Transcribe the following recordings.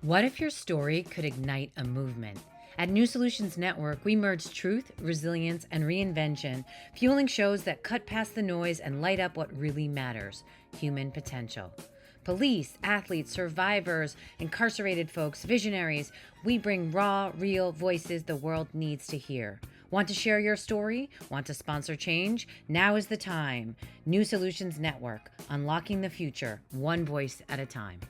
What if your story could ignite a movement? At New Solutions Network, we merge truth, resilience, and reinvention, fueling shows that cut past the noise and light up what really matters: human potential. Police, athletes, survivors, incarcerated folks, visionaries, we bring raw, real voices the world needs to hear. Want to share your story? Want to sponsor change? Now is the time. New Solutions Network, unlocking the future, one voice at a time.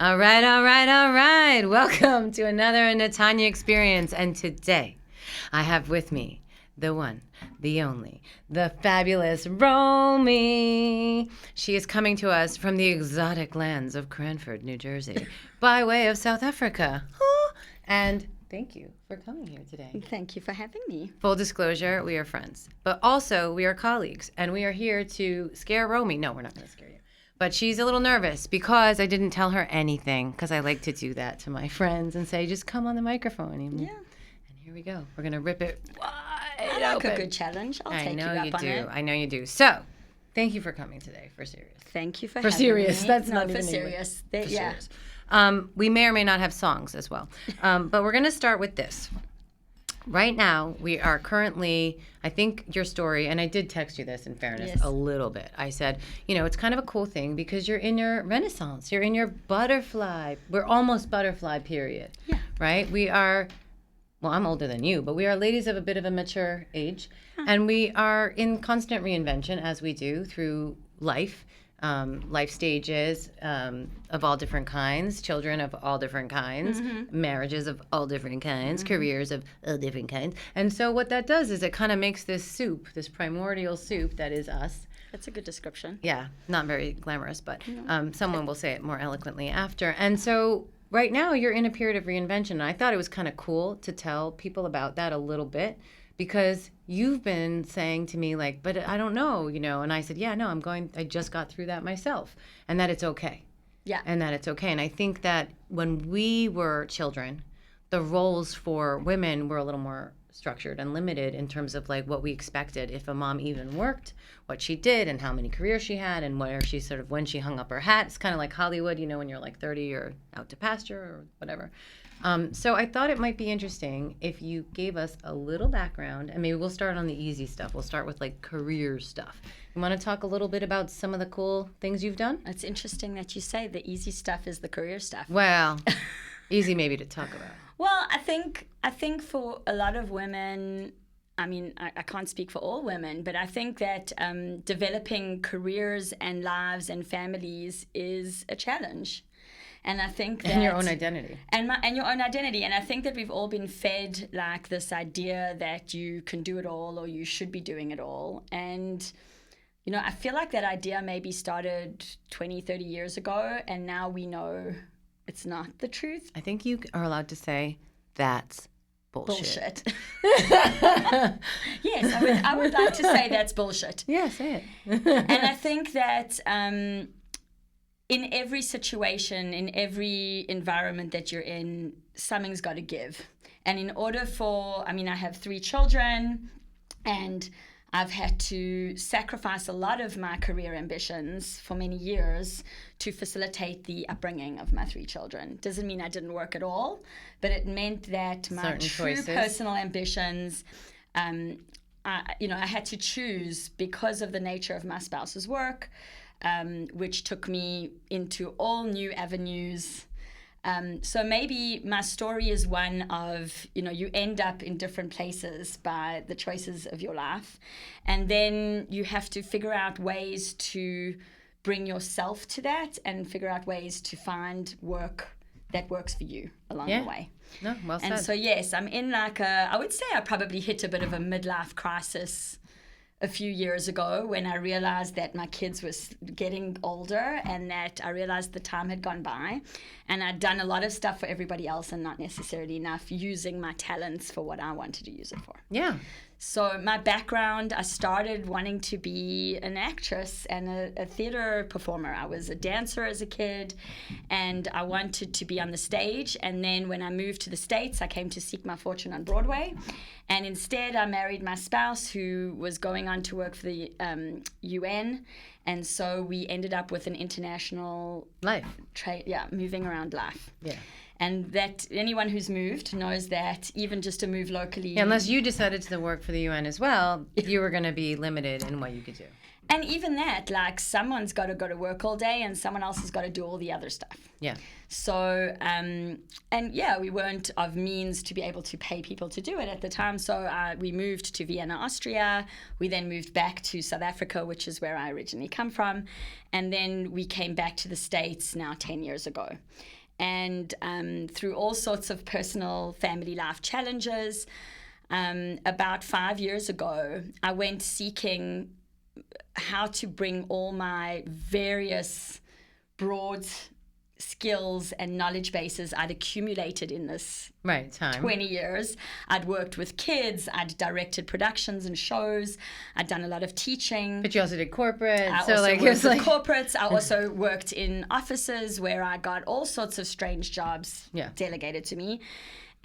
All right. Welcome to another Natanya Experience. And today I have with me the one, the only, the fabulous Romy. She is coming to us from the exotic lands of Cranford, New Jersey, by way of South Africa. And thank you for coming here today. Thank you for having me. Full disclosure, we are friends, but also we are colleagues, and we are here to scare Romy. No, we're not going to scare you. But she's a little nervous because I didn't tell her anything, because I like to do that to my friends and say, just come on the microphone. Yeah. And here we go. We're going to rip it wide I like open. a good challenge. I'll take you up on it. I know you do. So, thank you for coming today, for serious. Thank you for For having serious. me. That's no, not for even serious. For Yeah. serious. We may or may not have songs as well. But we're going to start with this. Right now, we are currently, I think your story, and I did text you this in fairness, Yes. a little bit. I said, it's kind of a cool thing because you're in your renaissance. You're in your butterfly. We're almost butterfly period. Yeah. Right? We are, well, I'm older than you, but we are ladies of a bit of a mature age. And we are in constant reinvention as we do through life. Life stages of all different kinds, children of all different kinds, marriages of all different kinds, careers of all different kinds. And so what that does is it kind of makes this soup, this primordial soup that is us. That's a good description. Yeah, not very glamorous, but someone will say it more eloquently after. And so right now you're in a period of reinvention. And I thought it was kind of cool to tell people about that a little bit, because you've been saying to me, like, but I don't know, and I said, yeah, no, I just got through that myself, and that it's okay. Yeah. And that it's okay. And I think that when we were children, the roles for women were a little more structured and limited in terms of like what we expected. If a mom even worked, what she did and how many careers she had and where she sort of, when she hung up her hat. It's kind of like Hollywood, when you're like 30, you're out to pasture or whatever. So I thought it might be interesting if you gave us a little background, and maybe we'll start on the easy stuff. We'll start with like career stuff. You want to talk a little bit about some of the cool things you've done? It's interesting that you say the easy stuff is the career stuff. Well, easy maybe to talk about. Well, I think for a lot of women, I mean, I can't speak for all women, but I think that developing careers and lives and families is a challenge. And I think that... And your own identity. And your own identity. And I think that we've all been fed like this idea that you can do it all or you should be doing it all. And, I feel like that idea maybe started 20, 30 years ago, and now we know it's not the truth. I think you are allowed to say that's bullshit. Yes, I would like to say that's bullshit. Yeah, say it. And I think that... in every situation, in every environment that you're in, something's got to give. And in order I have 3 children, and I've had to sacrifice a lot of my career ambitions for many years to facilitate the upbringing of my 3 children. Doesn't mean I didn't work at all, but it meant that my true personal ambitions, I had to choose because of the nature of my spouse's work, which took me into all new avenues. So maybe my story is one of, you end up in different places by the choices of your life. And then you have to figure out ways to bring yourself to that and figure out ways to find work that works for you along the way. No, well said. And so, yes, I'm in I would say I probably hit a bit of a midlife crisis a few years ago when I realized that my kids were getting older and that I realized the time had gone by and I'd done a lot of stuff for everybody else and not necessarily enough using my talents for what I wanted to use it for. Yeah. So my background, I started wanting to be an actress and a theater performer. I was a dancer as a kid and I wanted to be on the stage. And then when I moved to the States, I came to seek my fortune on Broadway. And instead, I married my spouse who was going on to work for the UN. And so we ended up with an international Life. moving around life. Yeah. And that anyone who's moved knows that even just to move locally. Yeah, unless you decided to work for the UN as well, you were going to be limited in what you could do. And even that, like someone's got to go to work all day and someone else has got to do all the other stuff. Yeah. So, and yeah, we weren't of means to be able to pay people to do it at the time. So we moved to Vienna, Austria. We then moved back to South Africa, which is where I originally come from. And then we came back to the States now 10 years ago. And through all sorts of personal family life challenges, about 5 years ago, I went seeking how to bring all my various broad skills and knowledge bases I'd accumulated in this time 20 years. I'd worked with kids, I'd directed productions and shows, I'd done a lot of teaching. But you also did corporate. I so also like worked with like corporates. I also worked in offices where I got all sorts of strange jobs delegated to me.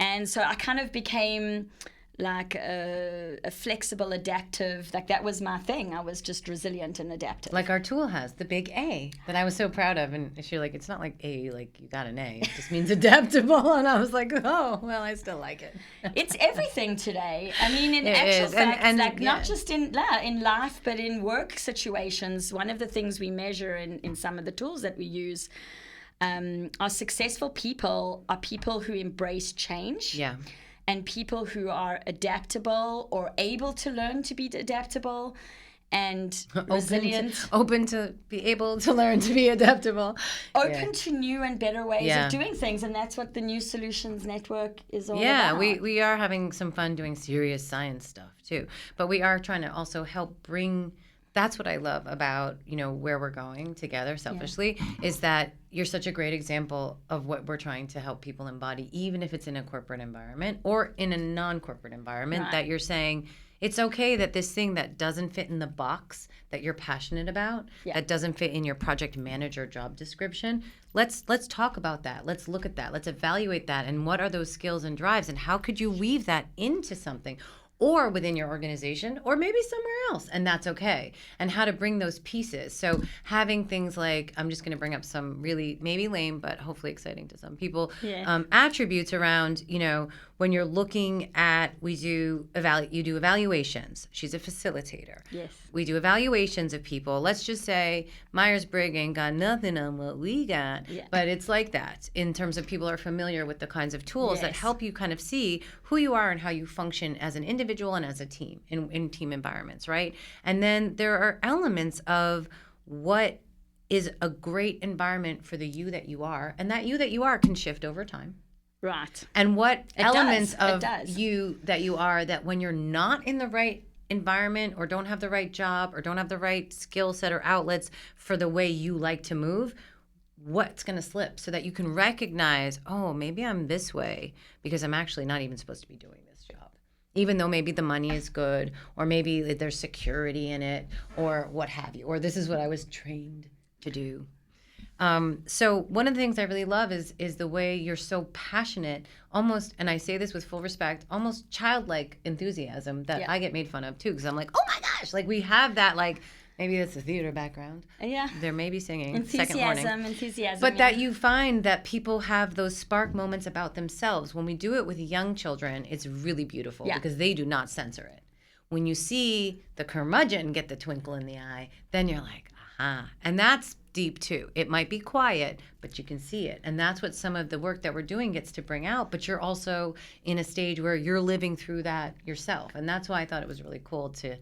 And so I kind of became like a flexible, adaptive, like that was my thing. I was just resilient and adaptive. Like our tool has, the big A that I was so proud of. And she's like, it's not like A, like you got an A. It just means adaptable. And I was like, oh, well, I still like it. It's everything today. I mean, in actual fact, and not just in life, but in work situations, one of the things we measure in some of the tools that we use are successful people are people who embrace change. Yeah. And people who are adaptable or able to learn to be adaptable and resilient. Open to be able to learn to be adaptable. Open to new and better ways of doing things. And that's what the New Solutions Network is all about. Yeah, we are having some fun doing serious science stuff too. But we are trying to also help bring... That's what I love about, where we're going together selfishly, is that you're such a great example of what we're trying to help people embody, even if it's in a corporate environment or in a non-corporate environment, that you're saying it's okay that this thing that doesn't fit in the box that you're passionate about, that doesn't fit in your project manager job description, let's talk about that. Let's look at that. Let's evaluate that. And what are those skills and drives? And how could you weave that into something? Or within your organization, or maybe somewhere else, and that's okay. And how to bring those pieces. So having things like, I'm just going to bring up some really maybe lame, but hopefully exciting to some people, attributes around, when you're looking at, you do evaluations. She's a facilitator. Yes. We do evaluations of people. Let's just say Myers-Briggs ain't got nothing on what we got, but it's like that in terms of people are familiar with the kinds of tools that help you kind of see who you are and how you function as an individual and as a team in team environments, right? And then there are elements of what is a great environment for the you that you are, and that you that you are can shift over time. Right. And what elements of you that you are that when you're not in the right environment or don't have the right job or don't have the right skill set or outlets for the way you like to move, what's going to slip so that you can recognize, oh, maybe I'm this way because I'm actually not even supposed to be doing this job. Even though maybe the money is good or maybe there's security in it or what have you, or this is what I was trained to do. So one of the things I really love is the way you're so passionate, almost, and I say this with full respect, almost childlike enthusiasm that I get made fun of too, because I'm like, oh my gosh, like we have that, like maybe that's a theater background. Yeah. There may be singing. Enthusiasm. But that you find that people have those spark moments about themselves. When we do it with young children, it's really beautiful because they do not censor it. When you see the curmudgeon get the twinkle in the eye, then you're like, aha. And that's deep too. It might be quiet, but you can see it. And that's what some of the work that we're doing gets to bring out. But you're also in a stage where you're living through that yourself. And that's why I thought it was really cool to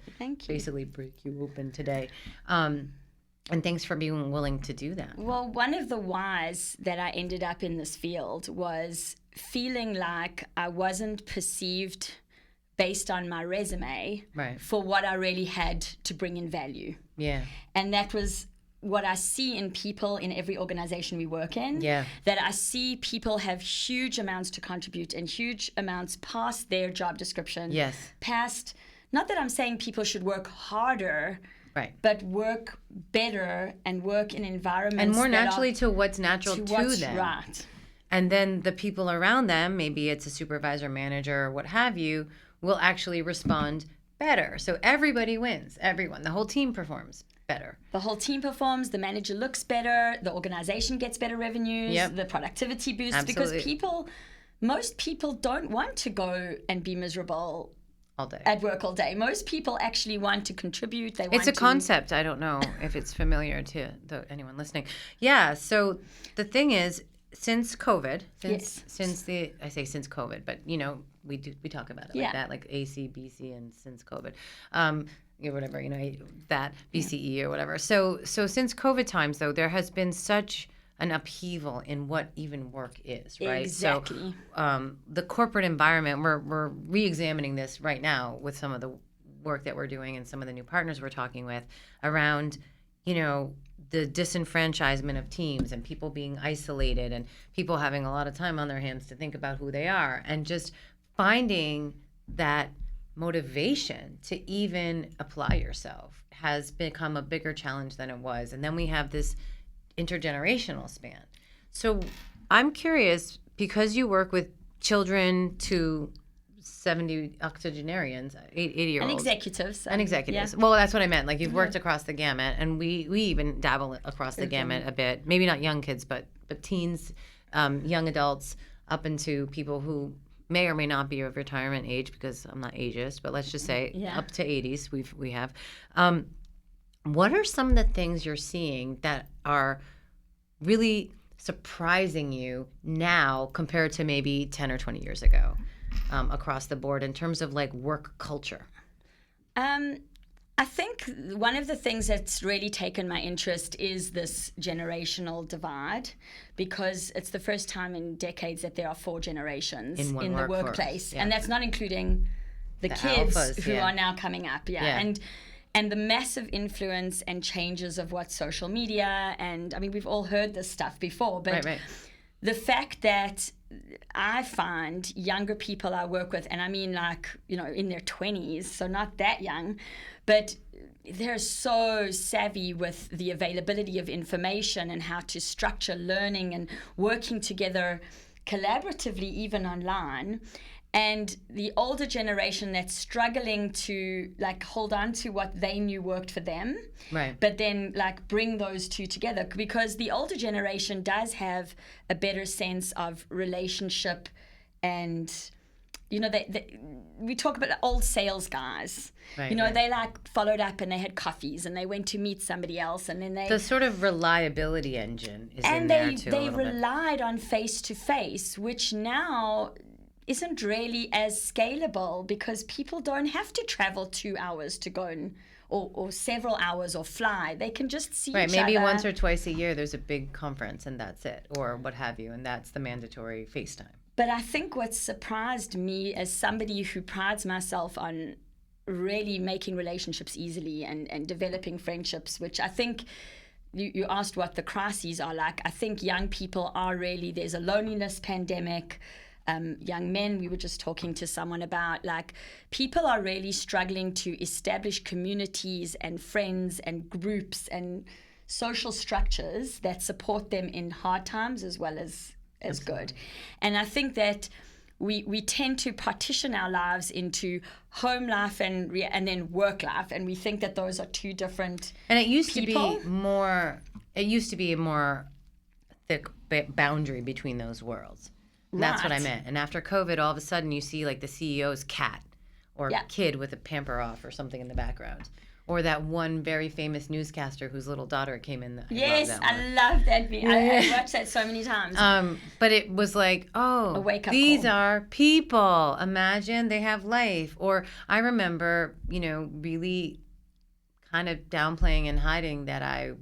basically break you open today. And thanks for being willing to do that. Well, one of the whys that I ended up in this field was feeling like I wasn't perceived based on my resume for what I really had to bring in value. Yeah. And that was what I see in people in every organization we work in, that I see people have huge amounts to contribute and huge amounts past their job description. Yes. Past, not that I'm saying people should work harder, but work better and work in environments and more naturally to what's natural to what's them. Right. And then the people around them, maybe it's a supervisor, manager, or what have you, will actually respond better. So everybody wins. Everyone. The whole team performs better. The whole team performs, the manager looks better, the organization gets better revenues, the productivity boosts. Absolutely. Because most people don't want to go and be miserable all day at work all day. Most people actually want to contribute. It's a concept. I don't know if it's familiar to anyone listening. Yeah. So the thing is, since COVID, I say since COVID, but we talk about it like that, like AC, BC, and since COVID, whatever, that BCE or whatever. So since COVID times though, there has been such an upheaval in what even work is, right? Exactly. So the corporate environment, we're re-examining this right now with some of the work that we're doing and some of the new partners we're talking with around, the disenfranchisement of teams and people being isolated and people having a lot of time on their hands to think about who they are, and just finding that motivation to even apply yourself has become a bigger challenge than it was. And then we have this intergenerational span. So I'm curious, because you work with children to 70 octogenarians, 80-year-olds. And executives. Yeah. Well, that's what I meant. Like, you've worked across the gamut, and we even dabble across the gamut a bit. Maybe not young kids, but teens, young adults, up into people who may or may not be of retirement age, because I'm not ageist, but let's just say up to 80s we have. What are some of the things you're seeing that are really surprising you now compared to maybe 10 or 20 years ago, across the board in terms of like work culture? I think one of the things that's really taken my interest is this generational divide, because it's the first time in decades that there are 4 generations in the workplace. And that's not including the kids alphas, who are now coming up. And the massive influence and changes of what social media, and I mean, we've all heard this stuff before, but the fact that I find younger people I work with, and I mean like, in their 20s, so not that young, but they're so savvy with the availability of information and how to structure learning and working together collaboratively, even online. And the older generation that's struggling to like hold on to what they knew worked for them, but then like bring those two together, because the older generation does have a better sense of relationship. And we talk about old sales guys, they like followed up and they had coffees and they went to meet somebody else, and then the sort of reliability engine is in there too. And they relied on face to face, which now isn't really as scalable, because people don't have to travel 2 hours to go or several hours or fly. They can just see each other. Maybe once or twice a year there's a big conference and that's it, or what have you, and that's the mandatory FaceTime. But I think what surprised me, as somebody who prides myself on really making relationships easily and developing friendships, which I think you asked what the crises are like. I think young people are really, there's a loneliness pandemic. Young men, we were just talking to someone about, like, people are really struggling to establish communities and friends and groups and social structures that support them in hard times as well as good. And I think that we tend to partition our lives into home life and then work life, and we think that those are two different And it used people. to be a more thick boundary between those worlds. And that's what I meant. And after COVID, all of a sudden you see like the CEO's cat or kid with a pamper off or something in the background. Or that one very famous newscaster whose little daughter came in. I love that. I watched that so many times. But it was like, a wake-up these call. are people. Imagine they have life. Or I remember, really kind of downplaying and hiding that I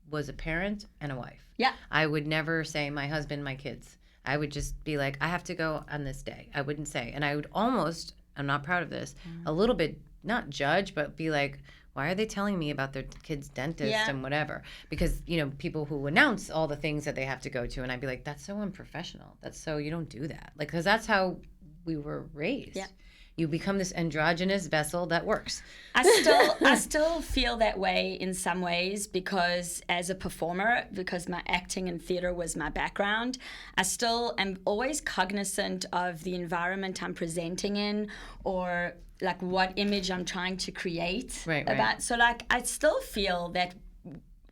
was a parent and a wife. Yeah. I would never say my husband, my kids. I would just be like, I have to go on this day. I wouldn't say. And I would almost, I'm not proud of this, a little bit, not judge, but be like, why are they telling me about their kid's dentist and whatever? Because, people who announce all the things that they have to go to, and I'd be like, that's so unprofessional. You don't do that. Like, because that's how we were raised. Yeah. You become this androgynous vessel that works. I still feel that way in some ways, because as a performer, because my acting and theater was my background, I still am always cognizant of the environment I'm presenting in, or like what image I'm trying to create Right. So like I still feel that,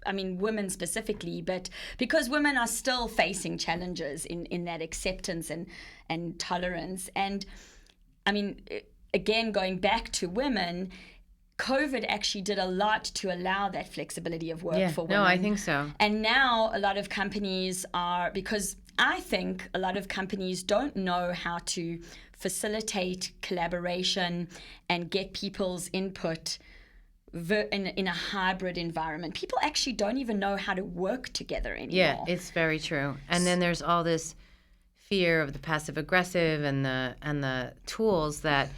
I mean, women specifically, but because women are still facing challenges in that acceptance and tolerance. And I mean, again, going back to women, COVID actually did a lot to allow that flexibility of work for women. No, I think so. And now a lot of companies are, because I think a lot of companies don't know how to facilitate collaboration and get people's input in a hybrid environment. People actually don't even know how to work together anymore. Yeah, it's very true. And then there's all this fear of the passive aggressive and the tools that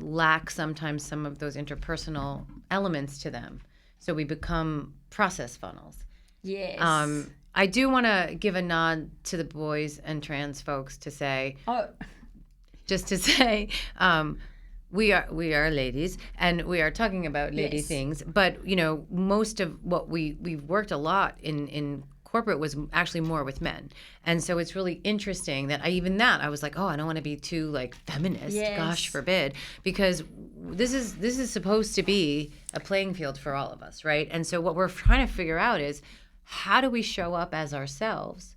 lack sometimes some of those interpersonal elements to them. So we become process funnels. Yes. I do want to give a nod to the boys and trans folks to say, we are ladies, and we are talking about lady things. But you know, most of what we've worked a lot in corporate was actually more with men, and so it's really interesting that I was like, oh, I don't want to be too like feminist. Yes. Gosh forbid, because this is supposed to be a playing field for all of us, right? And so what we're trying to figure out is, how do we show up as ourselves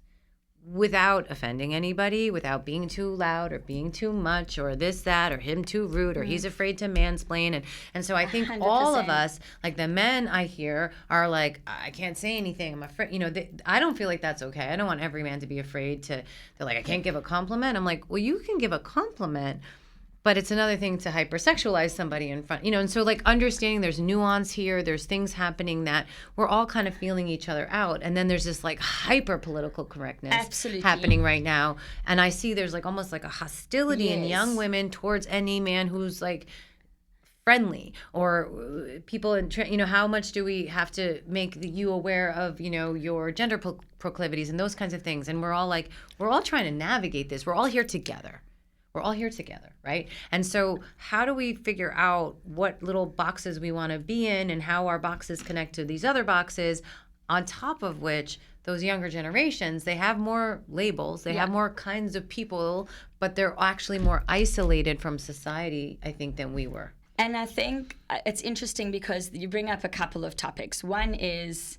without offending anybody, without being too loud or being too much or this, that, or him too rude or he's afraid to mansplain. And so I think 100%. all of us, like the men I hear are like, I can't say anything. I'm afraid, you know, I don't feel like that's okay. I don't want every man to be afraid they're like, I can't give a compliment. I'm like, well, you can give a compliment, but it's another thing to hypersexualize somebody in front, you know. And so like understanding there's nuance here, there's things happening that we're all kind of feeling each other out. And then there's this like hyper political correctness happening right now. And I see there's like almost like a hostility in young women towards any man who's like friendly, or people in, you know, how much do we have to make you aware of, you know, your gender proclivities and those kinds of things. And we're all trying to navigate this. We're all here together. We're all here together, right? And so how do we figure out what little boxes we want to be in and how our boxes connect to these other boxes, on top of which those younger generations, they have more labels, they have more kinds of people, but they're actually more isolated from society, I think, than we were. And I think it's interesting because you bring up a couple of topics. One is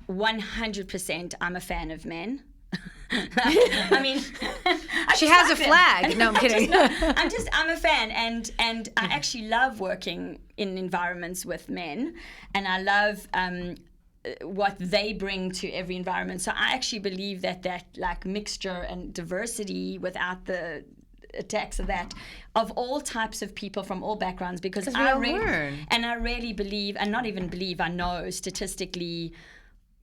100% I'm a fan of men. I mean, she has a flag. No, I'm kidding. I'm a fan, and I actually love working in environments with men, and I love what they bring to every environment. So I actually believe that like mixture and diversity without the attacks of all types of people from all backgrounds, because I really believe, and not even believe, I know statistically,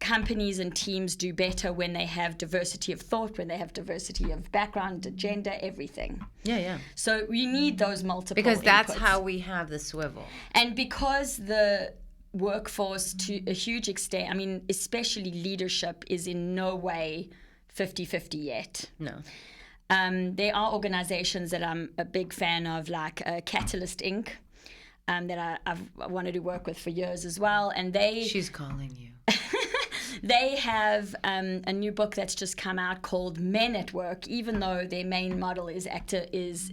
companies and teams do better when they have diversity of thought, when they have diversity of background, gender, everything. Yeah. So we need those multiple because that's inputs. how we have the swivel. And because the workforce, to a huge extent, I mean, especially leadership, is in no way 50-50 yet. No. There are organizations that I'm a big fan of, like Catalyst Inc., that I've wanted to work with for years as well. And She's calling you. They have a new book that's just come out called Men at Work, even though their main model is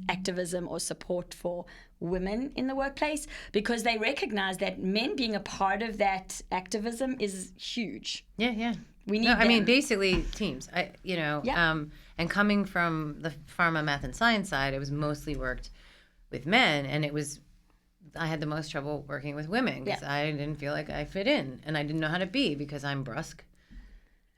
activism or support for women in the workplace, because they recognize that men being a part of that activism is huge. Yeah. We need them. I mean, basically teams. And coming from the pharma, math, and science side, it was mostly worked with men, and I had the most trouble working with women because I didn't feel like I fit in, and I didn't know how to be because I'm brusque,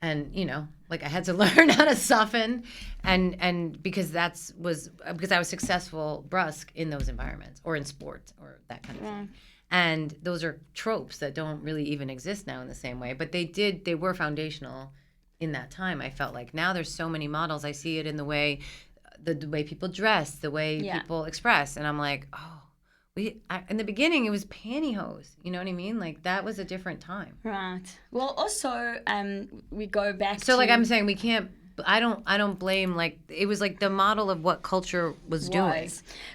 and you know, like I had to learn how to soften, and because I was successful brusque in those environments or in sports or that kind of thing, and those are tropes that don't really even exist now in the same way, but they were foundational in that time. I felt like now there's so many models. I see it in the way people dress, the way people express, and I'm like, oh. In the beginning, it was pantyhose. You know what I mean? Like, that was a different time. Right. Well, also, we go back to... So, like I'm saying, we can't... I don't blame, like, it was like the model of what culture was doing.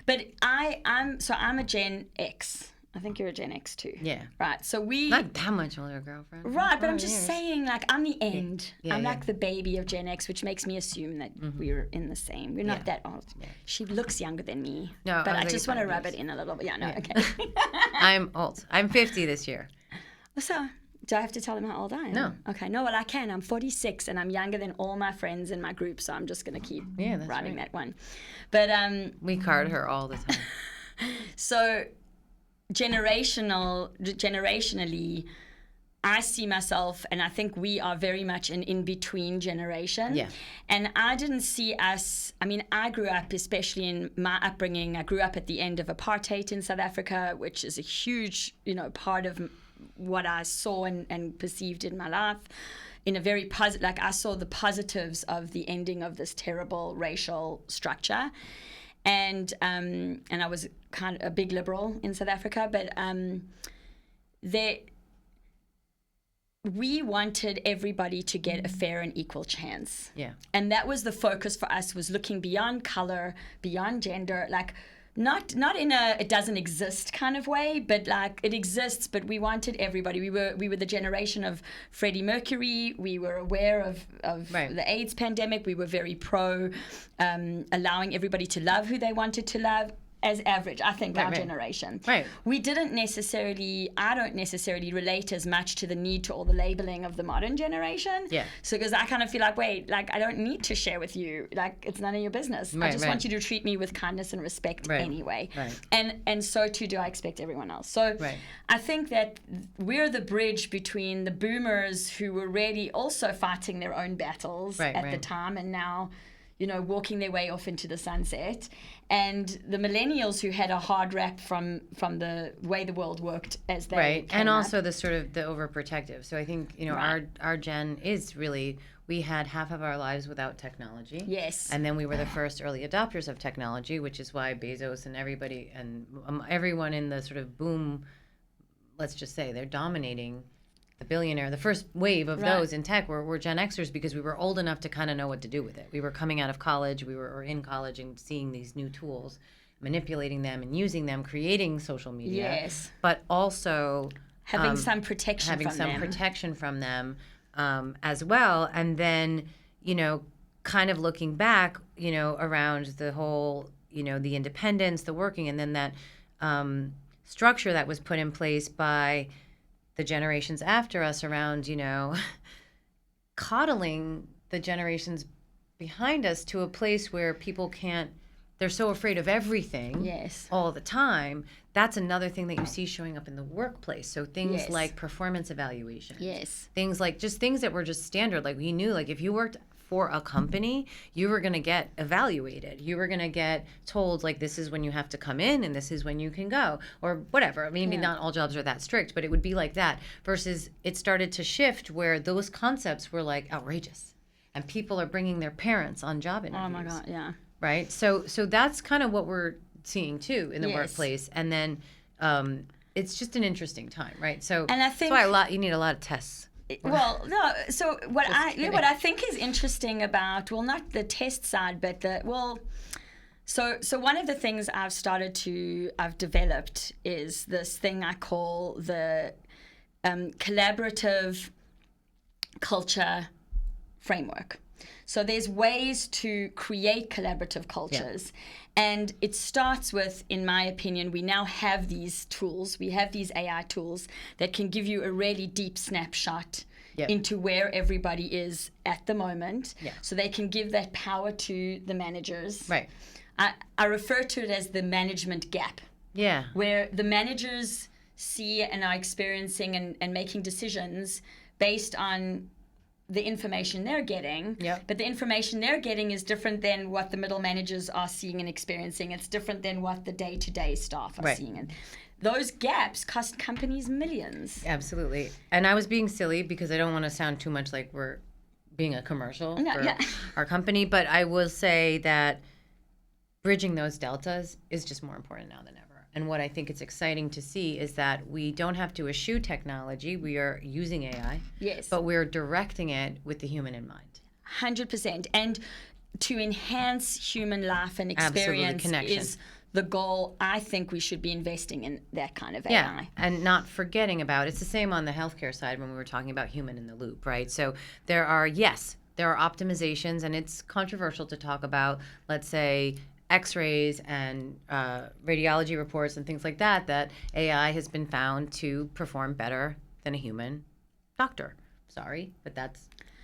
But I'm a Gen X. I think you're a Gen X too. Yeah. Right. So we... Not that much older, girlfriend. Right, but I'm 4 just years. saying, like, I'm the end. Yeah, I'm yeah. like the baby of Gen X, which makes me assume that we're in the same. We're not that old. Yeah. She looks younger than me. No, but I I was just like want to 5 rub it years. in a little bit. Yeah, no, Yeah. okay. I'm old. I'm 50 this year. So, do I have to tell them how old I am? No. Okay, no, well, I can. I'm 46, and I'm younger than all my friends in my group, so I'm just going to keep That's riding right. that one. But, We card her all the time. so, generationally, I see myself, and I think we are very much an in-between generation. Yeah. And I didn't see us, I mean, I grew up, especially in my upbringing, I grew up at the end of apartheid in South Africa, which is a huge, part of what I saw and perceived in my life. In a very positive, like I saw the positives of the ending of this terrible racial structure. And I was kind of a big liberal in South Africa, but we wanted everybody to get a fair and equal chance. Yeah. And that was the focus for us, was looking beyond color, beyond gender, like not in a it doesn't exist kind of way, but like it exists, but we wanted everybody. We were the generation of Freddie Mercury. We were aware of Right. the AIDS pandemic. We were very pro allowing everybody to love who they wanted to love. As average, I think, our generation. Right. I don't necessarily relate as much to the need to all the labeling of the modern generation. Yeah. So, because I kind of feel like, wait, like, I don't need to share with you. Like, it's none of your business. I just want you to treat me with kindness and respect anyway. Right. And so too do I expect everyone else. So I think that we're the bridge between the boomers who were really also fighting their own battles at the time and now, walking their way off into the sunset, and the millennials who had a hard rap from the way the world worked as they came and up. also the sort of the overprotective. So I think our gen is really, we had half of our lives without technology. Yes. And then we were the first early adopters of technology, which is why Bezos and everybody and everyone in the sort of boom, let's just say, they're dominating the first wave of those in tech were Gen Xers, because we were old enough to kind of know what to do with it. We were coming out of college, or in college, and seeing these new tools, manipulating them and using them, creating social media. Yes. But also having some protection from them as well. And then, kind of looking back, around the whole, the independence, the working, and then that structure that was put in place by the generations after us around, coddling the generations behind us to a place where people they're so afraid of everything all the time. That's another thing that you see showing up in the workplace. So things like performance evaluation. Yes. Things like just things that were just standard. Like you knew, like if you worked for a company, you were going to get evaluated. You were going to get told, like, this is when you have to come in and this is when you can go, or whatever. Maybe not all jobs are that strict, but it would be like that. Versus it started to shift where those concepts were like outrageous, and people are bringing their parents on job interviews. Oh my God, yeah. Right. So that's kind of what we're seeing too in the workplace, and then it's just an interesting time, right? So and I think that's why you need a lot of tests. Well, no. So what I think is interesting about, well, not the test side, but so one of the things I've developed is this thing I call the collaborative culture framework. So there's ways to create collaborative cultures. And it starts with, in my opinion, we now have these tools. We have these AI tools that can give you a really deep snapshot into where everybody is at the moment. So they can give that power to the managers. Right. I refer to it as the management gap. Yeah. Where the managers see and are experiencing and making decisions based on the information they're getting, but the information they're getting is different than what the middle managers are seeing and experiencing. It's different than what the day-to-day staff are seeing. And those gaps cost companies millions. Absolutely. And I was being silly because I don't want to sound too much like we're being a commercial for our company, but I will say that bridging those deltas is just more important now than ever. And what I think it's exciting to see is that we don't have to eschew technology. We are using AI. Yes. But we're directing it with the human in mind. 100%. And to enhance human life and experience is the goal, I think we should be investing in that kind of Yeah, AI. and not forgetting about, it's the same on the healthcare side when we were talking about human in the loop, right? So there are optimizations, and it's controversial to talk about, let's say, x-rays and radiology reports and things like that, that AI has been found to perform better than a human doctor. Sorry, but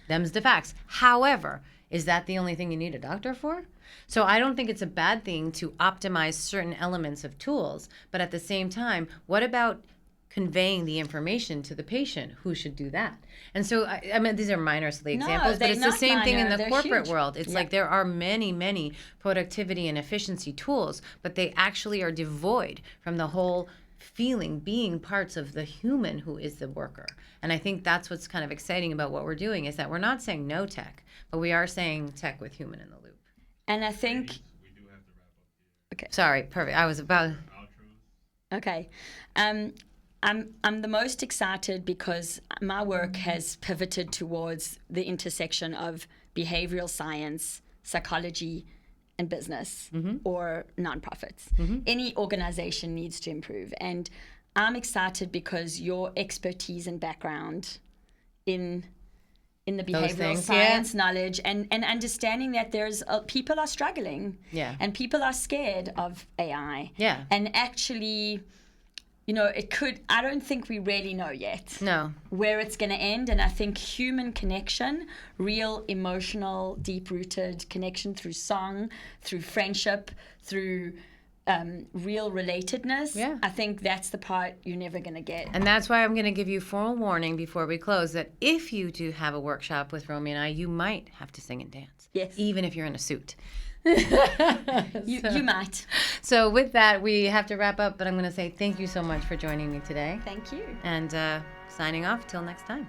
them's the facts. However, is that the only thing you need a doctor for? So I don't think it's a bad thing to optimize certain elements of tools, but at the same time, what about conveying the information to the patient? Who should do that? And so, I mean, these are minor silly examples, but it's the same thing in the corporate world. It's like there are many, many productivity and efficiency tools, but they actually are devoid from the whole feeling, being parts of the human who is the worker. And I think that's what's kind of exciting about what we're doing, is that we're not saying no tech, but we are saying tech with human in the loop. And I think... We do have to wrap up here. Okay. Sorry, perfect. I was about... Outros. Okay. I'm the most excited because my work has pivoted towards the intersection of behavioral science, psychology, and business, or nonprofits. Any organization needs to improve. And I'm excited because your expertise and background in the behavioral science knowledge and understanding that there's people are struggling, and people are scared of AI, and actually, you know, I don't think we really know yet where it's going to end. And I think human connection, real emotional, deep-rooted connection through song, through friendship, through real relatedness, I think that's the part you're never going to get. And that's why I'm going to give you full warning before we close that if you do have a workshop with Romy and I, you might have to sing and dance. Yes. Even if you're in a suit. You might. So with that, we have to wrap up, but I'm going to say thank you so much for joining me today. Thank you. And signing off till next time.